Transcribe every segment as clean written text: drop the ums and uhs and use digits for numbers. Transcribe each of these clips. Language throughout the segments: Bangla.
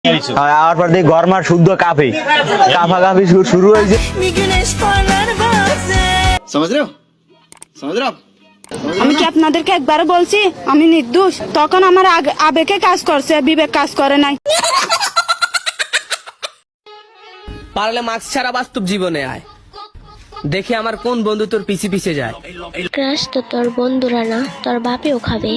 আর পর দিয়ে গরমার শুদ্ধ কাফি কাফাকাফি শুরু হয়েছে। আমি কি আপনাদেরকে একবার বলছি আমি নির্দোষ? তখন আমার আবেগে কাজ করছে, বিবেক কাজ করে নাই। পারলে মাস্ক ছাড়া বাস্তব জীবনে আয়, দেখে আমার কোন বন্ধু তোর পিছে পিছে যায়। ক্রাশ তো তোর বন্ধুরা না, তোর বাপেও খাবে।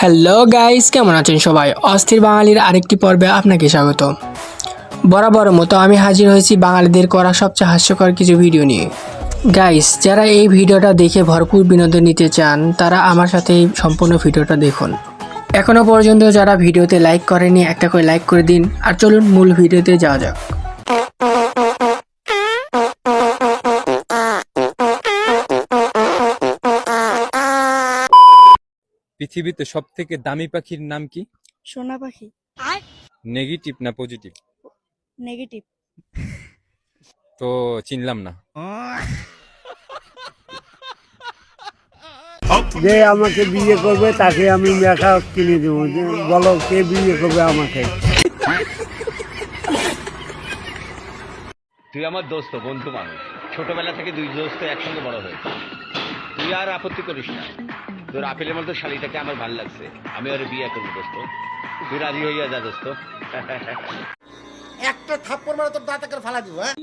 হ্যালো গাইস, কেমন আছেন সবাই? অস্থির বাঙালির আরেকটি পর্বে আপনাকে স্বাগত। বরাবর মতো আমি হাজির হয়েছি বাঙালিদের করা সবচেয়ে হাস্যকর কিছু ভিডিও নিয়ে। গাইস, যারা এই ভিডিওটা দেখে ভরপুর বিনোদন নিতে চান তারা আমার সাথে এই সম্পূর্ণ ভিডিওটা দেখুন। এখনো পর্যন্ত যারা ভিডিওতে লাইক করেনি একটা করে লাইক করে দিন। আর চলুন মূল ভিডিওতে যাওয়া যাক। পৃথিবীতে সব থেকে দামি পাখির নাম কি? সোনা পাখি। নেগেটিভ না পজিটিভ? নেগেটিভ। তো চিনলাম না। যে আমাকে বিয়ে করবে তাকে আমি মেখা কিনে দেবো। বলো কে বিয়ে করবে আমাকে? তুই আমার দোস্ত, বন্ধু মানুষ, ছোটবেলা থেকে দুই দোস্ত একসঙ্গে বড় হয়েছে। তুই আর আপত্তি করিস না, তোর আপেলের মতো শাড়িটাকে আমার ভালো লাগছে, আমি ওর বিয়ে করবো দোস্ত। তুই রাজি হইয়া যা দোস্ত। একটা থাপ্পড় মারা তোর দাঁত করে ফালা দিব। হ্যাঁ,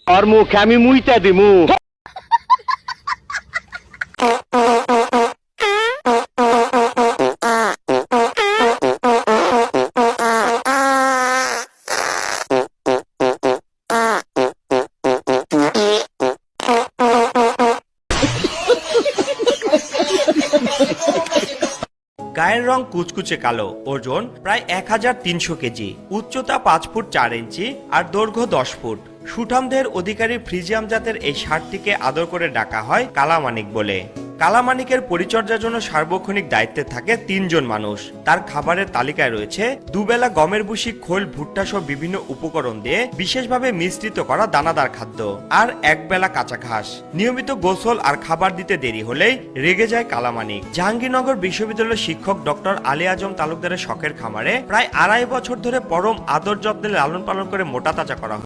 আর মুখ আমি মুইতা দিমু। গায়ের রং কুচকুচে কালো, ওজন প্রায় 1300 কেজি, উচ্চতা 5 ফুট 4 ইঞ্চি আর দৈর্ঘ্য 10 ফুট। সুঠামদের অধিকারী ফ্রিজিয়াম জাতের এই ষাঁড়টিকে আদর করে ডাকা হয় কালামানিক বলে। কালামানিকের পরিচর্যার জন্য সার্বক্ষণিক দায়িত্বে থাকে 3 জন মানুষ। তার খাবারের তালিকায় রয়েছে দুবেলা গমের ভুসি, খোল, ভুট্টা সহ বিভিন্ন উপকরণ দিয়ে বিশেষভাবে মিশ্রিত করা দানাদার খাদ্য, আর একবেলা কাঁচা ঘাস। নিয়মিত গোসল আর খাবার দিতে দেরি হলেই রেগে যায় কালামানিক। জাহাঙ্গীরনগর বিশ্ববিদ্যালয়ের শিক্ষক ডক্টর আলী আজম তালুকদারের শখের খামারে প্রায় 2.5 বছর ধরে পরম আদর যত্নে লালন পালন করে মোটা তাজা করা হয়।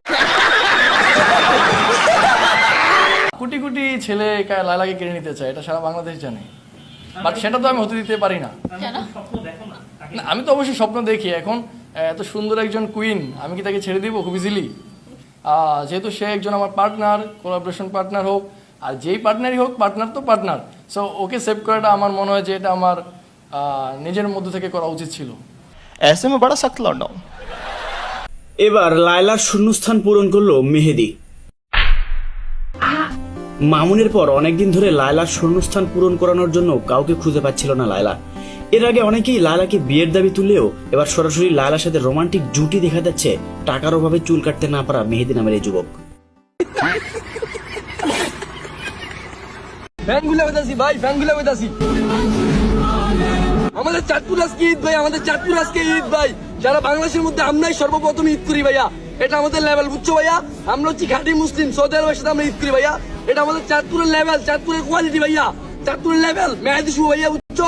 কোটি কোটি ছেলে লায়লাকে কিনে নিতে চায়, এটা সারা বাংলাদেশ জানে, বাট সেটা তো আমি হতে দিতে পারি না। আমি তো অবশ্যই স্বপ্ন দেখি। এখন এত সুন্দর একজন কুইন, আমি কি তাকে ছেড়ে দিব খুব ইজিলি? যেহেতু সে একজন আমার পার্টনার, কোলাবোরেশন পার্টনার হোক আর যেই পার্টনারই হোক, পার্টনার তো পার্টনার। সো ওকে সেভ করাটা আমার মনে হয় যে এটা আমার নিজের মধ্যে থেকে করা উচিত ছিল। এবার লায়লার শূন্যস্থান পূরণ করলো মেহেদি। মামুনের পর অনেকদিন ধরে লায়লার শূন্যস্থান পূরণ করানোর জন্য কাউকে খুঁজে পাচ্ছিল না লায়লা। এর আগে অনেকেই লায়লাকে বিয়ের দাবি তুললেও এবার সরাসরি লায়লার সাথে রোমান্টিক জুটি দেখা যাচ্ছে টাকার অভাবে চুল কাটতে না পারা মেহেদি নামের এই যুবক। আমাদের চাঁদপুর আজকে ঈদ ভাই, আমাদের চাঁদপুর আজকে ঈদ ভাই। যারা বাংলাদেশের মধ্যে আমরাই সর্বপ্রথম ঈদ করি ভাইয়া, এটা আমাদের লেভেল, বুঝছো ভাইয়া? আমরা হচ্ছি খাঁটি মুসলিম, সৌদি আরবের সাথে আমরা ঈদ করি ভাইয়া। এটা আমাদের চাঁদপুরের লেভেল, চাঁদপুরের কোয়ালিটি ভাইয়া, চাঁদপুরের লেভেল মেহেদি শুভ ভাইয়া, বুঝছো?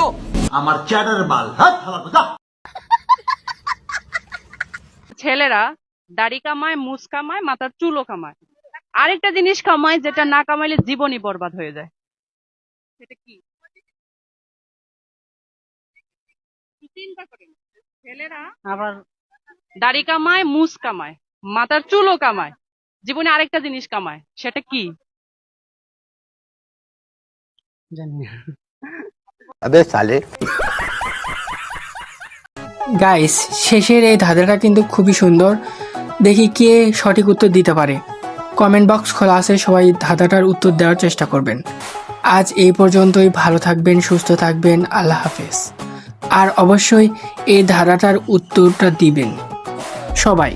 আমার চ্যাটার বাল। ছেলেরা দাড়ি কামায়, মুছ কামায়, মাথার চুলও কামায়, আরেকটা জিনিস কামায় যেটা না কামাইলে জীবনই বরবাদ হয়ে যায়। সেটা কি? চিন্তা করেন, ছেলেরা আবার দাড়ি কামায়, মুছ কামায়, মাথার চুলও কামায়, জীবনে আরেকটা জিনিস কামায়, সেটা কি? গাইস, শেষের এই ধাঁধাটা কিন্তু খুবই সুন্দর। দেখি কে সঠিক উত্তর দিতে পারে। কমেন্ট বক্স খোলা আছে, সবাই ধাঁধাটার উত্তর দেওয়ার চেষ্টা করবেন। আজ এই পর্যন্তই। ভালো থাকবেন, সুস্থ থাকবেন, আল্লাহ হাফেজ। আর অবশ্যই এই ধারাটার উত্তরটা দিবেন সবাই।